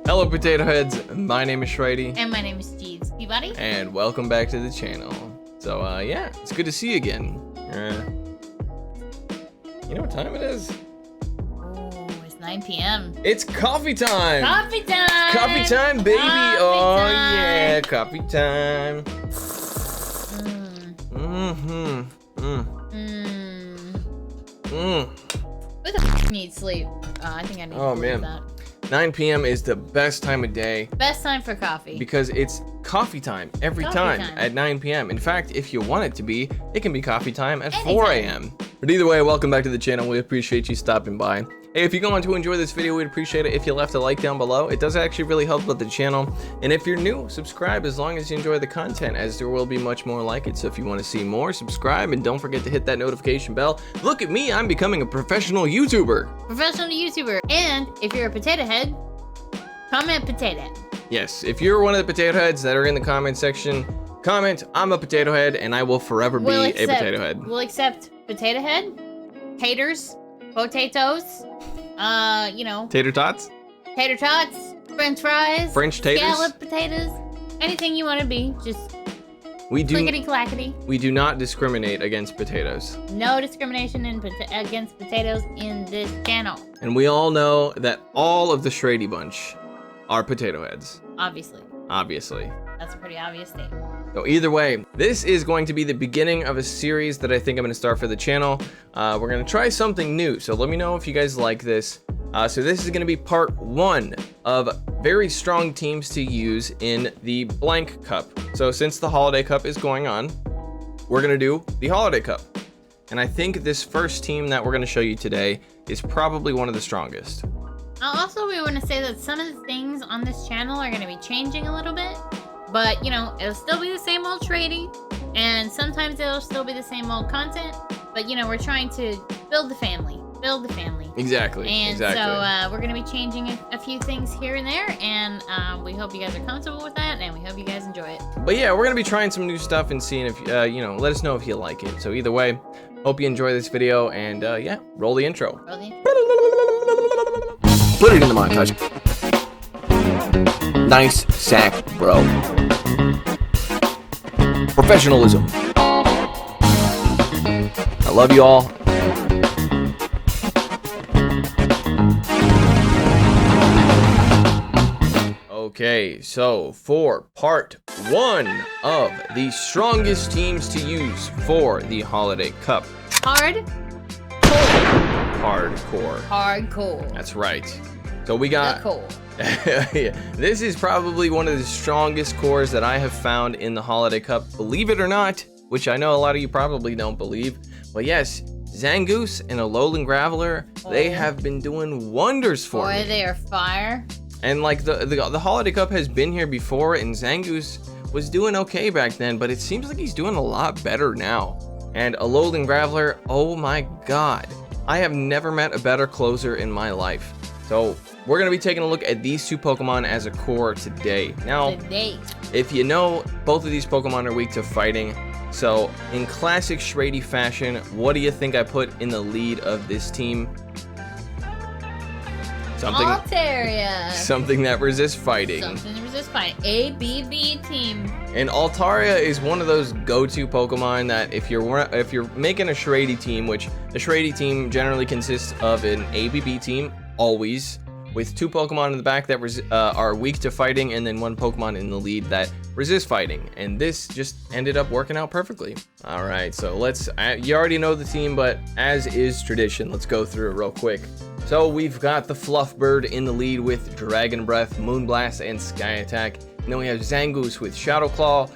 Hello, Potato Heads. My name is Shrady. And my name is JeevesPeabody. And welcome back to the channel. So, yeah, it's good to see you again. You know what time it is? Oh, it's 9 p.m. It's coffee time! Coffee time! Coffee time, baby! Coffee time. Yeah, coffee time. Who the f needs sleep? I think I need to sleep that. 9 p.m. is the best time of day. Best time for coffee. Because it's coffee time every time at 9 p.m. In fact, if you want it to be, it can be coffee time at 4 a.m. But either way, welcome back to the channel. We appreciate you stopping by. Hey, if you're going to enjoy this video, we'd appreciate it if you left a like down below. It does actually really help with the channel. And if you're new, subscribe as long as you enjoy the content, as there will be much more like it. So if you want to see more, subscribe, and don't forget to hit that notification bell. Look at me, I'm becoming a professional YouTuber. Professional YouTuber. And if you're a potato head, comment potato head. Yes, if you're one of the potato heads that are in the comment section, comment, I'm a potato head, and I will forever be a potato head. We'll accept potato head, taters, potatoes, you know. Tater tots? Tater tots, french fries. French taters? Scallop potatoes. Anything you want to be, just clickety-clackety. We do not discriminate against potatoes. No discrimination against potatoes in this channel. And we all know that all of the Shrady bunch are potato heads. Obviously. Obviously. That's a pretty obvious statement. So either way, this is going to be the beginning of a series that I think I'm going to start for the channel. We're going to try something new, so let me know if you guys like this. So this is going to be part 1 of very strong teams to use in the blank cup. So since the holiday cup is going on, we're going to do the holiday cup. And I think this first team that we're going to show you today is probably one of the strongest. Also, we want to say that some of the things on this channel are going to be changing a little bit. But, you know, it'll still be the same old Shrady, and sometimes it'll still be the same old content. But, you know, we're trying to build the family. Build the family. Exactly. And exactly. so we're going to be changing a few things here and there, and we hope you guys are comfortable with that, and we hope you guys enjoy it. But yeah, we're going to be trying some new stuff and seeing if, you know, let us know if you like it. So either way, hope you enjoy this video, and yeah, roll the intro. Roll the intro. Put it in the montage. Nice sack, bro. Professionalism. I love you all. Okay, so for part 1 of the strongest teams to use for the Holiday Cup. Hardcore. That's right. So we got... Yeah, this is probably one of the strongest cores that I have found in the Holiday Cup, believe it or not, which I know a lot of you probably don't believe. But yes, Zangoose and Alolan Graveler, they have been doing wonders for me. Boy, they are fire. And like the Holiday Cup has been here before, and Zangoose was doing okay back then, but it seems like he's doing a lot better now. And Alolan Graveler, oh my god, I have never met a better closer in my life. So we're going to be taking a look at these two Pokemon as a core today. Now, if you know, both of these Pokemon are weak to fighting. So in classic Shrady fashion, what do you think I put in the lead of this team? Altaria. Something that resists fighting. Something that resists fighting. ABB team. And Altaria is one of those go-to Pokemon that if you're making a Shrady team, which the Shrady team generally consists of an ABB team, always, with 2 Pokemon in the back that are weak to fighting, and then 1 Pokemon in the lead that resists fighting. And this just ended up working out perfectly. All right, so you already know the team, but as is tradition, let's go through it real quick. So we've got the Fluffbird in the lead with Dragon Breath, Moonblast, and Sky Attack. And then we have Zangoose with Shadow Claw,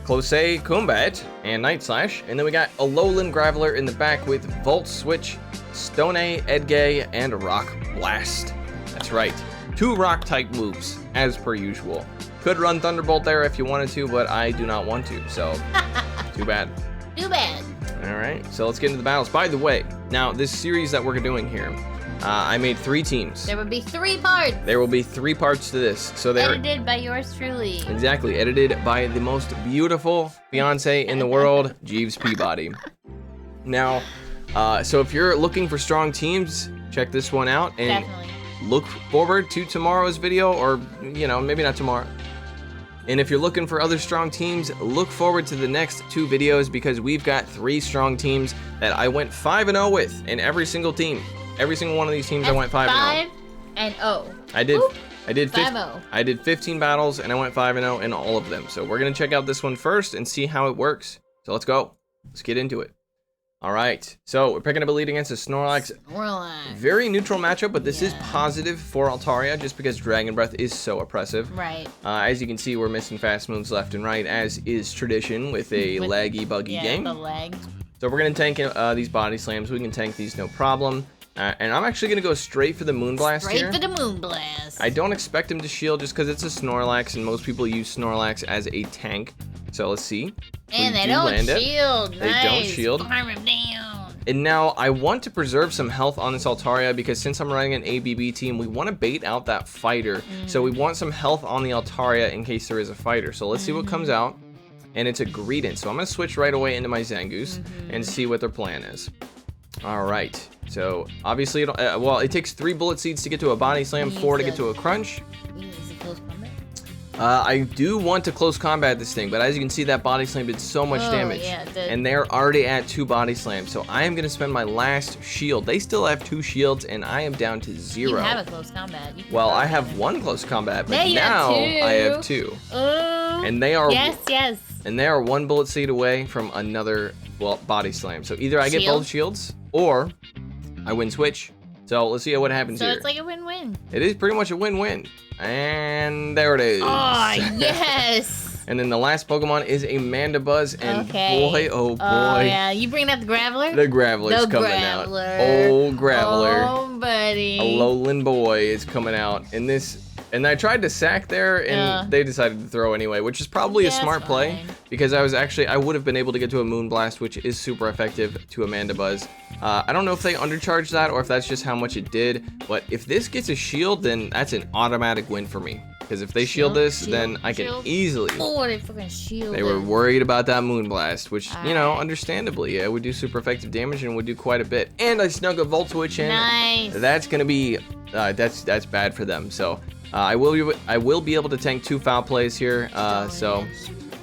Close Combat, and Night Slash. And then we got Alolan Graveler in the back with Volt Switch, Stone Edgay, and Rock Blast. That's right, 2 rock type moves, as per usual. Could run Thunderbolt there if you wanted to, but I do not want to, so too bad. Too bad. All right, so let's get into the battles. By the way, now this series that we're doing here, I made 3 teams. There would be 3 parts. There will be 3 parts to this. So they're edited by yours truly. Exactly, edited by the most beautiful fiance in the world, JeevesPeabody. Now, So if you're looking for strong teams, check this one out. And Definitely. look forward to tomorrow's video, or, you know, maybe not tomorrow. And if you're looking for other strong teams, look forward to the next 2 videos, because we've got 3 strong teams that I went 5-0 with in every single team. Every single one of these teams I went 5-0. 5-0. I did. Woo. I did 5-0. I did 15 battles and I went 5-0 in all of them. So we're gonna check out this one first and see how it works. So let's go. Let's get into it. All right. So we're picking up a lead against a Snorlax. Very neutral matchup, but this is positive for Altaria just because Dragon Breath is so oppressive. Right. As you can see, we're missing fast moves left and right, as is tradition with a laggy, buggy game. The lag. So we're gonna tank these body slams. We can tank these no problem. And I'm actually gonna go straight for the Moonblast here. Straight for the Moonblast. I don't expect him to shield just because it's a Snorlax, and most people use Snorlax as a tank. So let's see. And they don't shield. They don't shield. Farm him down. And now I want to preserve some health on this Altaria, because since I'm running an ABB team, we want to bait out that fighter. So we want some health on the Altaria in case there is a fighter. So let's see what comes out. And it's a Greedent. So I'm going to switch right away into my Zangoose and see what their plan is. All right. So obviously, it takes 3 Bullet Seeds to get to a Body Slam, 4 to get to a Crunch. I do want to close combat this thing, but as you can see, that Body Slam did so much damage. Yeah, it did. And they're already at 2 Body Slams, so I am going to spend my last shield. They still have 2 shields, and I am down to 0. You have a close combat. Well, I have 1 close combat, but you now have 2. I have 2. Oh. And they are yes. And they are 1 Bullet Seed away from another Body Slam. So either I get both shields, or I win switch. So let's see what happens here. So it's like a win-win. It is pretty much a win-win. And there it is. Oh, yes. And then the last Pokemon is a Mandibuzz, and boy, oh boy. Oh, yeah. You bringing out the Graveler? The Graveler's coming out. Old Graveler. Oh, buddy. A Lowland boy is coming out. And I tried to sack there, and they decided to throw anyway, which is probably a smart play, because I would have been able to get to a Moonblast, which is super effective to a Mandibuzz. I don't know if they undercharged that or if that's just how much it did, but if this gets a shield, then that's an automatic win for me. Because if they shield this, then I can easily. Oh, they fucking shielded. They were worried about that Moonblast, which, you know, understandably, it would do super effective damage and would do quite a bit. And I snuck a Volt Switch in. Nice. That's gonna be, that's bad for them. So I will be able to tank 2 foul plays here. So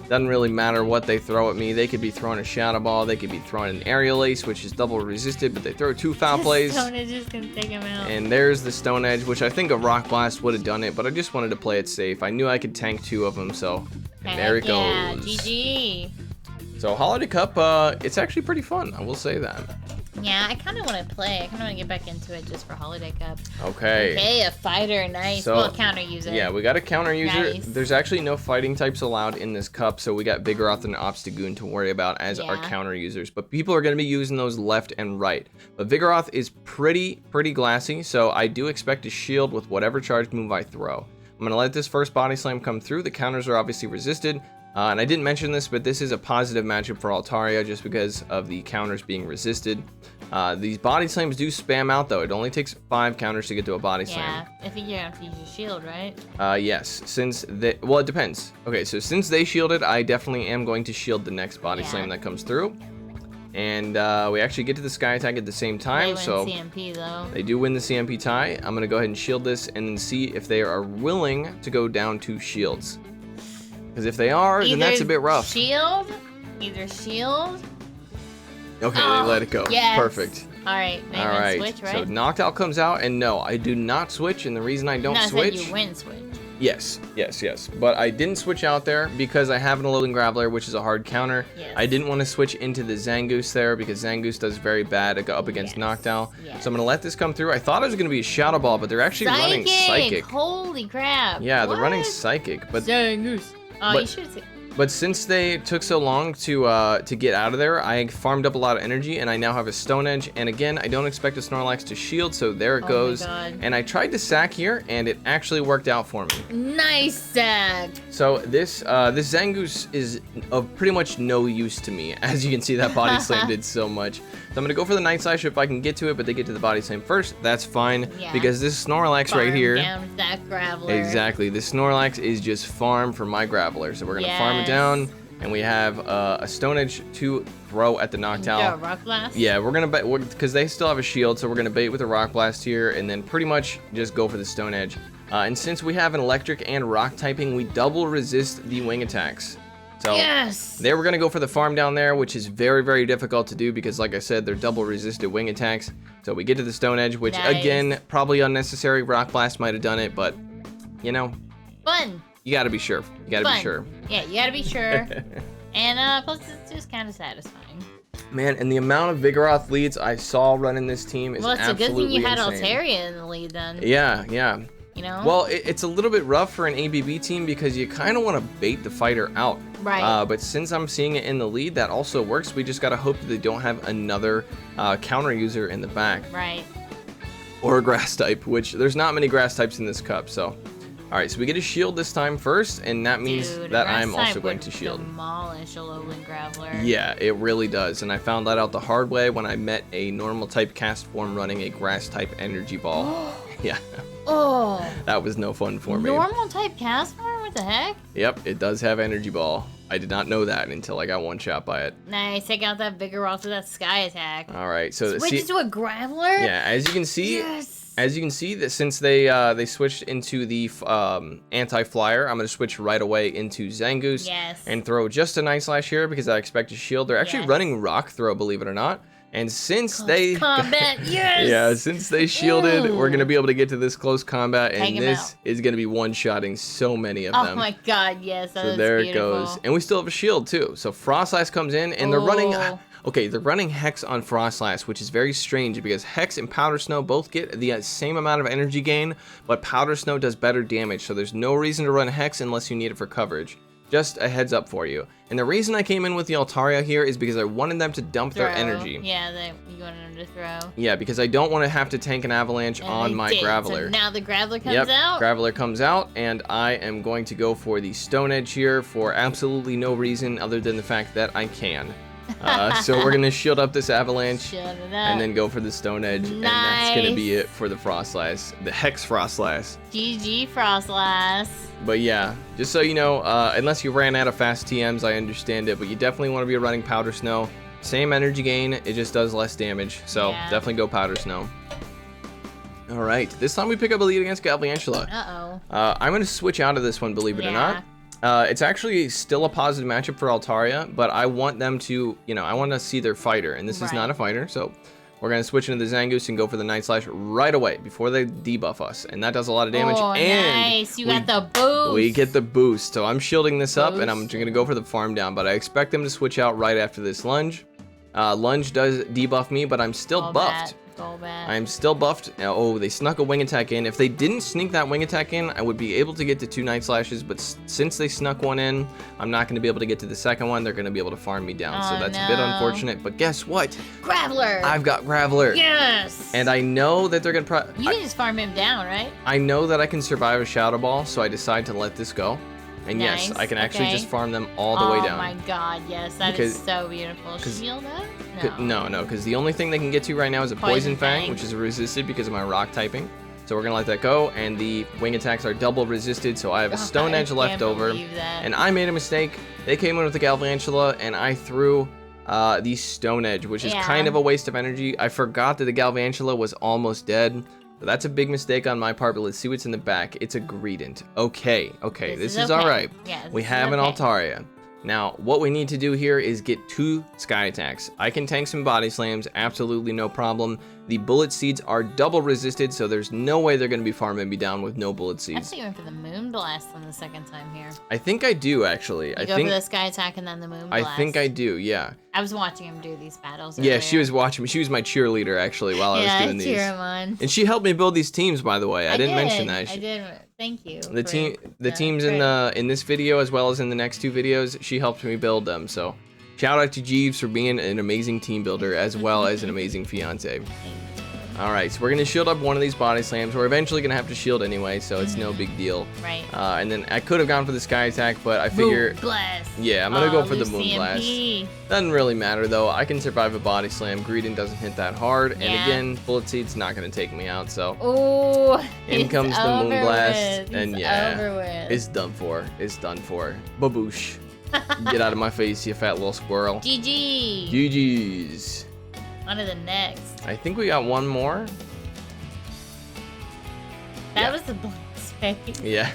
doesn't really matter what they throw at me. They could be throwing a Shadow Ball. They could be throwing an Aerial Ace, which is double resisted, but they throw 2 foul plays. Stone Edge is gonna take him out. And there's the Stone Edge, which I think a Rock Blast would have done it, but I just wanted to play it safe. I knew I could tank 2 of them, so there it goes. GG. So Holiday Cup, it's actually pretty fun. I will say that. Yeah, I kind of want to play. I kind of want to get back into it just for Holiday Cup. Okay. Okay, a fighter, nice. So, well, counter user. Yeah, we got a counter user. Nice. There's actually no fighting types allowed in this cup, so we got Vigoroth and Obstagoon to worry about as our counter users. But people are going to be using those left and right. But Vigoroth is pretty glassy, so I do expect to shield with whatever charged move I throw. I'm going to let this first Body Slam come through. The counters are obviously resisted. And I didn't mention this, but this is a positive matchup for Altaria just because of the counters being resisted. These Body Slams do spam out, though. It only takes 5 counters to get to a Body Slam. Yeah, I think you're going to have to use your shield, right? Yes, well, it depends. Okay, so since they shielded, I definitely am going to shield the next Body Slam that comes through. And we actually get to the Sky Attack at the same time, they win CMP, though. They do win the CMP tie. I'm going to go ahead and shield this and then see if they are willing to go down to shields. Because if they are, then that's a bit rough. Either shield. Okay, they let it go. Yes. Perfect. All right. All right. Switch, right? So Knocked Out comes out, and no, I do not switch. And the reason I don't switch. You win switch. Yes. But I didn't switch out there because I have an Alolan Graveler, which is a hard counter. Yes. I didn't want to switch into the Zangoose there because Zangoose does very bad up against Knocked Out. Yes. So I'm going to let this come through. I thought it was going to be a Shadow Ball, but they're actually running Psychic. Holy crap. Yeah, they're running Psychic. But Zangoose. Oh, you should have said. But since they took so long to get out of there, I farmed up a lot of energy, and I now have a Stone Edge. And again, I don't expect a Snorlax to shield, so there it goes. My God. And I tried to sack here, and it actually worked out for me. Nice sack. So this Zangoose is of pretty much no use to me. As you can see, that Body Slam did so much. So I'm going to go for the Night Slash if I can get to it, but they get to the Body Slam first. That's fine, because this Snorlax right here. Down that Graveler. Exactly. This Snorlax is just farm for my Graveler. So we're going to farm it down. and we have a Stone Edge to throw at the Noctowl. Rock Blast? Yeah, we're gonna bait because they still have a shield, so we're gonna bait with a Rock Blast here, and then pretty much just go for the Stone Edge. And since we have an electric and rock typing, we double resist the wing attacks. So yes! they were gonna go for the farm down there, which is very, very difficult to do because, like I said, they're double resisted wing attacks. So we get to the Stone Edge, which again, probably unnecessary. Rock Blast might have done it, but you know, fun. You gotta be sure. You gotta be sure. Yeah, you gotta be sure. And plus, it's just kind of satisfying. Man, and the amount of Vigoroth leads I saw running this team is absolutely insane. Well, it's a good thing you had Altaria in the lead then. Yeah, yeah. You know? Well, it's a little bit rough for an ABB team because you kind of want to bait the fighter out. Right. But since I'm seeing it in the lead, that also works. We just got to hope that they don't have another counter user in the back. Right. Or a grass type, which there's not many grass types in this cup, so. All right, so we get a shield this time first, and that means that I'm also going to shield. Demolish a Lowland Graveler. Yeah, it really does, and I found that out the hard way when I met a normal type cast form running a grass type energy ball. Yeah. Oh. That was no fun for me. Normal type cast form? What the heck? Yep, it does have energy ball. I did not know that until I got one shot by it. Nice, take out that Vigoroth with that sky attack. All right, so switch to a Graveler? Yeah, as you can see. Yes. As you can see, that since they switched into the anti-flyer, I'm going to switch right away into Zangoose and throw just a Night Slash here because I expect a shield. They're actually running Rock Throw, believe it or not. And since they combat, yes! Yeah, since they shielded, we're going to be able to get to this close combat, and this is going to be one-shotting so many of them. Oh my god, yes, that so there beautiful. it goes. And we still have a shield too. So Frostlass comes in, and they're running... Okay, they're running Hex on Frostlass, which is very strange because Hex and Powder Snow both get the same amount of energy gain, but Powder Snow does better damage, so there's no reason to run Hex unless you need it for coverage. Just a heads up for you. And the reason I came in with the Altaria here is because I wanted them to dump their energy. Yeah, you wanted them to throw. Yeah, because I don't want to have to tank an Avalanche on my Graveler. So now the Graveler comes out? Graveler comes out, and I am going to go for the Stone Edge here for absolutely no reason other than the fact that I can. So we're gonna shield up this Avalanche and then go for the Stone Edge, and that's gonna be it for the Frostlass, the Hex Frostlass. GG Frostlass. But yeah, just so you know, unless you ran out of fast TMs, I understand it, but you definitely want to be running Powder Snow. Same energy gain, it just does less damage, so definitely go Powder Snow. All right, this time we pick up a lead against Galvantula. I'm gonna switch out of this one, believe it or not. It's actually still a positive matchup for Altaria, but I want them to, I want to see their fighter, and this is not a fighter, so we're going to switch into the Zangoose and go for the Night Slash right away before they debuff us, and that does a lot of damage. Oh, and nice, you got the boost. We get the boost, so I'm shielding this up, and I'm going to go for the farm down, but I expect them to switch out right after this Lunge. Lunge does debuff me, but I'm still buffed. I'm still buffed. Oh, they snuck a wing attack in. If they didn't sneak that wing attack in, I would be able to get to 2 Night Slashes, but since they snuck one in, I'm not going to be able to get to the second one. They're going to be able to farm me down, so that's a bit unfortunate, but guess what? Graveler! I've got Graveler. Yes! And I know that they're going to... You can just farm him down, right? I know that I can survive a Shadow Ball, so I decide to let this go. And yes, I can actually just farm them all the way down. Oh my god, yes, that is so beautiful. Shield up? No, because the only thing they can get to right now is a Poison Fang, which is resisted because of my rock typing. So we're going to let that go, and the wing attacks are double resisted, so I have a Stone Edge left over. And I made a mistake. They came in with the Galvantula, and I threw the Stone Edge, which is kind of a waste of energy. I forgot that the Galvantula was almost dead. So that's a big mistake on my part, but let's see what's in the back. It's a Greedent. Okay, this is all right. Yeah, we have an Altaria. Now, what we need to do here is get 2 Sky Attacks. I can tank some Body Slams, absolutely no problem. The Bullet Seeds are double resisted, so there's no way they're going to be farming me down with no Bullet Seeds. I thought you went for the Moon Blast on the second time here. I think I do, actually. You go for the Sky Attack and then the Moon Blast. I think I do, yeah. I was watching him do these battles earlier. She was watching me. She was my cheerleader, actually, while I was doing these. Yeah, cheer him on. And she helped me build these teams, by the way. I didn't mention that. I did. Thank you. The teams in this video, as well as in the next 2 videos, she helped me build them, so... Shout out to Jeeves for being an amazing team builder, as well as an amazing fiance. Alright, so we're going to shield up one of these Body Slams. We're eventually going to have to shield anyway, so it's no big deal. Right. And then I could have gone for the Sky Attack, but I figure... Moon Blast. Yeah, I'm going to go for the Moon Blast. Doesn't really matter, though. I can survive a Body Slam. Greedent doesn't hit that hard. And again, Bullet Seed's not going to take me out, so... Oh, in comes the Moon Blast. And yeah, it's done for. It's done for. Baboosh. Get out of my face, you fat little squirrel. GG. GG's. On to the next. I think we got one more. That was the blank space. Yeah.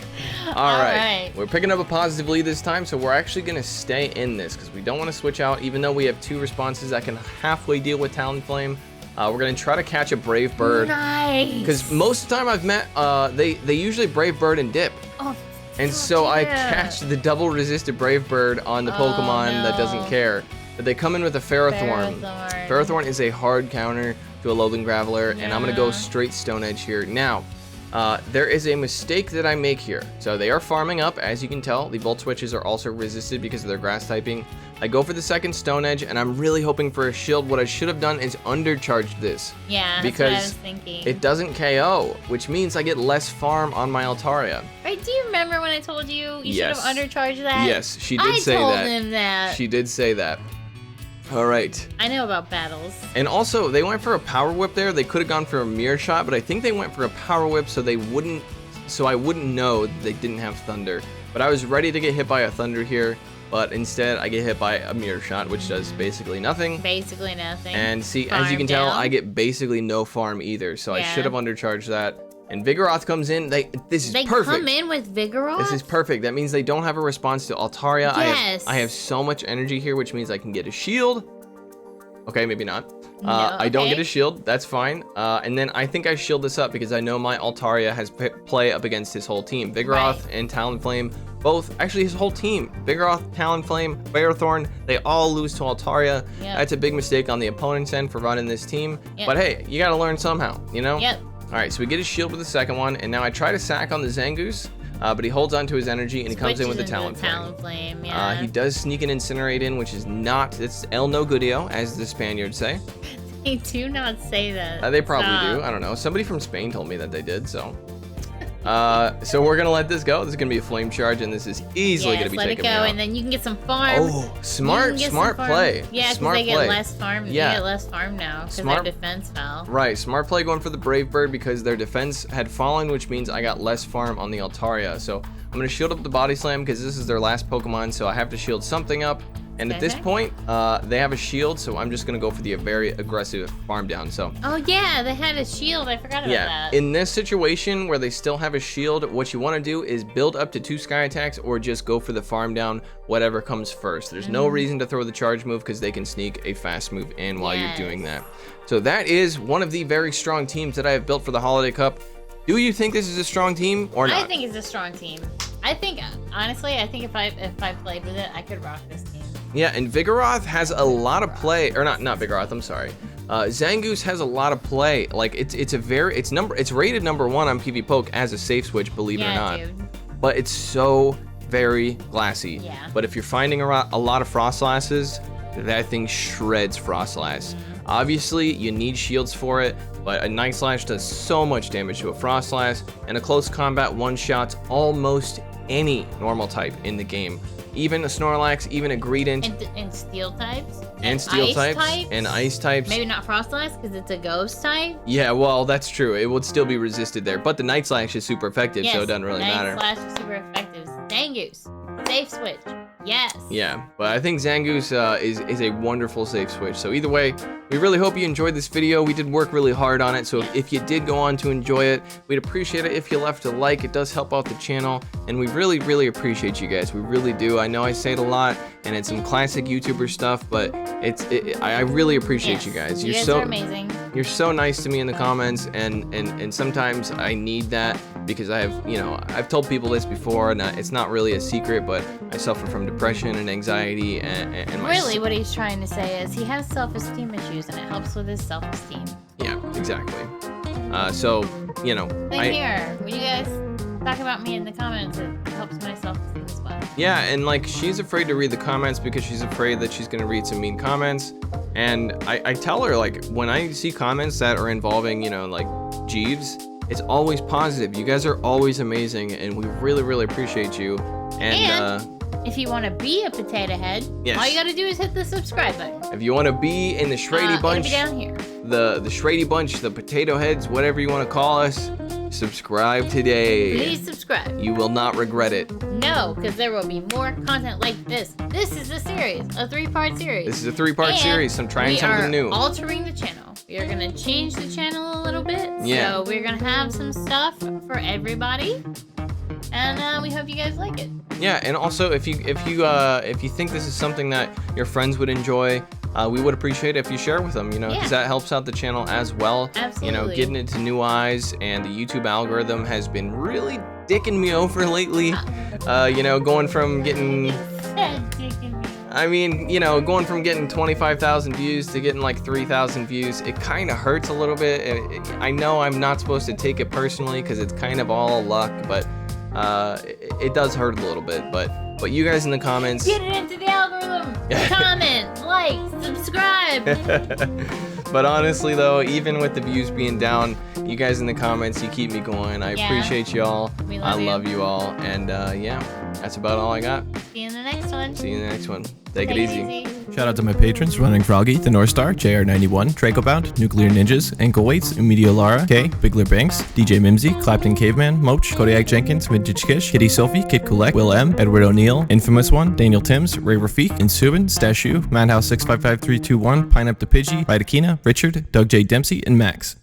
All right. We're picking up a positive lead this time, so we're actually going to stay in this because we don't want to switch out, even though we have 2 responses that can halfway deal with Talonflame. We're going to try to catch a Brave Bird. Nice. Because most of the time I've met, they usually Brave Bird and dip. Oh, and so I catch the double resisted Brave Bird on the Pokemon that doesn't care. But they come in with a Ferrothorn. Ferrothorn is a hard counter to a Alolan Graveler, and I'm going to go straight Stone Edge here. Now, there is a mistake that I make here. So they are farming up, as you can tell. The Volt Switches are also resisted because of their grass typing. I go for the second Stone Edge, and I'm really hoping for a shield. What I should have done is undercharged this. Yeah, because that's what I was thinking. It doesn't KO, which means I get less farm on my Altaria. Right, do you remember when I told you you should have undercharged that? Yes, she did say that. I told him that. She did say that. All right. I know about battles. And also, they went for a Power Whip there. They could have gone for a Mirror Shot, but I think they went for a Power Whip so I wouldn't know they didn't have Thunder. But I was ready to get hit by a Thunder here, but instead I get hit by a Mirror Shot, which does basically nothing. Basically nothing. And see, as you can tell, I get basically no farm either, so I should have undercharged that. And Vigoroth comes in. This is perfect. They come in with Vigoroth? This is perfect. That means they don't have a response to Altaria. Yes. I have so much energy here, which means I can get a shield. Okay, maybe not. No, I don't get a shield. That's fine. And then I think I shield this up because I know my Altaria has play up against his whole team. Vigoroth and Talonflame, both. Actually, his whole team. Vigoroth, Talonflame, Ferrothorn, they all lose to Altaria. Yep. That's a big mistake on the opponent's end for running this team. Yep. But hey, you got to learn somehow, you know? Yep. All right, so we get a shield with the second one, and now I try to sack on the Zangoose, but he holds on to his energy, and he comes in with the Talonflame. Yeah. He does sneak an Incinerate in, which is it's El No Goodio, as the Spaniards say. They do not say that. They probably do. I don't know. Somebody from Spain told me that they did, so. So we're gonna let this go. This is gonna be a Flame Charge, and this is easily gonna be taken out. Let it go, and then you can get some farm. Oh, smart play. Yeah, because they get less farm. Yeah. They get less farm now because their defense fell. Right, smart play going for the Brave Bird because their defense had fallen, which means I got less farm on the Altaria. So I'm gonna shield up the Body Slam because this is their last Pokemon, so I have to shield something up. And at this point, they have a shield, so I'm just going to go for the very aggressive farm down. So. Oh, yeah, they had a shield. I forgot about that. In this situation where they still have a shield, what you want to do is build up to 2 Sky Attacks or just go for the farm down, whatever comes first. There's no reason to throw the charge move because they can sneak a fast move in while you're doing that. So that is one of the very strong teams that I have built for the Holiday Cup. Do you think this is a strong team or not? I think it's a strong team. I think, honestly, if I played with it, I could rock this team. Yeah, and Vigoroth has a lot of play, or not Vigoroth, I'm sorry. Zangoose has a lot of play. Like it's rated number 1 on PvPoke as a safe switch, believe it or not. Dude. But it's so very glassy. Yeah. But if you're finding a lot of Frostlasses, that thing shreds Frostlass. Obviously, you need shields for it, but a Night Slash does so much damage to a Frostlass, and a close combat one-shots almost any normal type in the game. Even a Snorlax, even a Greedent. And steel types. And steel types. And ice types. Maybe not Frostlass because it's a ghost type. Yeah, well, that's true. It would still be resisted there. But the Night Slash is super effective, so it doesn't really matter. Night Slash is super effective. Zangoose. Safe switch. Yes. Yeah, but I think Zangoose is a wonderful safe switch. So either way, we really hope you enjoyed this video. We did work really hard on it, so if you did go on to enjoy it, we'd appreciate it if you left a like. It does help out the channel, and we really, really appreciate you guys. We really do. I know I say it a lot, and it's some classic YouTuber stuff, but I really appreciate you guys. You guys are amazing. You're so nice to me in the comments, and sometimes I need that because I've told people this before, and it's not really a secret, but I suffer from depression and anxiety, and really what he's trying to say is he has self-esteem issues, and it helps with his self-esteem. Yeah, exactly. So, Same here. When you guys talk about me in the comments, it helps my self-esteem as well. Yeah, and like she's afraid to read the comments because she's afraid that she's gonna read some mean comments. And I tell her, like, when I see comments that are involving, like Jeeves, it's always positive. You guys are always amazing, and we really, really appreciate you. And if you want to be a potato head, all you gotta do is hit the subscribe button. If you want to be in the Shrady bunch, it'll be down here. The Shrady bunch, the potato heads, whatever you want to call us, Subscribe today. Please subscribe. You will not regret it. No, because there will be more content like this. This is a series, a 3-part series. This is a 3-part series, so I'm trying something new. We are altering the channel. We are gonna change the channel a little bit. Yeah. So we're gonna have some stuff for everybody, and we hope you guys like it. Yeah, and also if you think this is something that your friends would enjoy, we would appreciate it if you share it with them, because that helps out the channel as well. Absolutely. Getting it to new eyes, and the YouTube algorithm has been really dicking me over lately. Going from getting... going from getting 25,000 views to getting like 3,000 views, it kind of hurts a little bit. I know I'm not supposed to take it personally because it's kind of all luck, but it does hurt a little bit. But you guys in the comments... Get it into the algorithm! Comment, like, subscribe! But honestly though, even with the views being down, you guys in the comments, you keep me going. I appreciate y'all. I love you all. And that's about all I got. See you in the next one. See you in the next one. Take it easy. Shout out to my patrons: Running Froggy, The North Star, JR91, Dracobound, Nuclear Ninjas, Ankle Weights, Media Lara, K, Bigler Banks, DJ Mimsy, Clapton Caveman, Moach, Kodiak Jenkins, Vintage Kish, Kitty Sophie, Kid Kulek, Will M, Edward O'Neill, Infamous One, Daniel Timms, Ray Rafik, Insubin, Stashu, Madhouse 655321, Pine Up the Pidgey, Vitakina, Richard, Doug J. Dempsey, and Max.